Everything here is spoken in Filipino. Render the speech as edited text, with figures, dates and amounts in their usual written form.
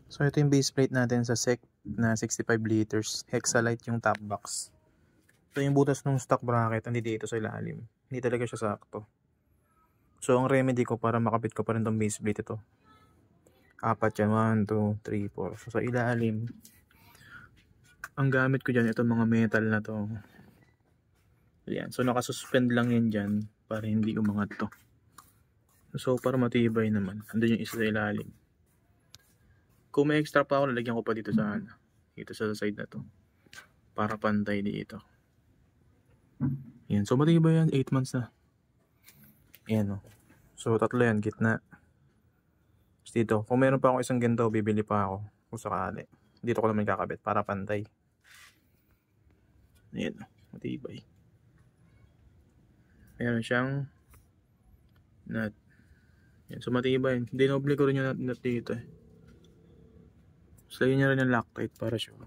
So ito yung base plate natin sa SEC na 65 liters. Hexalite yung top box. Ito yung butas ng stock bracket, hindi dito sa ilalim. Hindi talaga siya sakto. So ang remedy ko para makabit ko pa rin tong base plate ito. Apat yan, 1, 2, 3, 4. So sa ilalim, ang gamit ko dyan, itong mga metal na to. Ayan. So nakasuspend lang yan dyan para hindi umangat to. So para matibay naman. Andun yung isa sa ilalim. Kung may extra pa ako, lalagyan ko pa dito sa dito sa side na to. Para pantay dito. Ayan. So matibay yan. 8 months na. Ayan o. So tatlo yan. Gitna. Tapos dito. Kung meron pa akong isang ganito, bibili pa ako. Kung sakali. Dito ko naman kakabit para pantay. Ayan o. Matibay. Meron siyang nut. Ayan. So matibay. Dinoble ko rin yung nut dito eh. So, yun nyo rin yung Loctite para sure.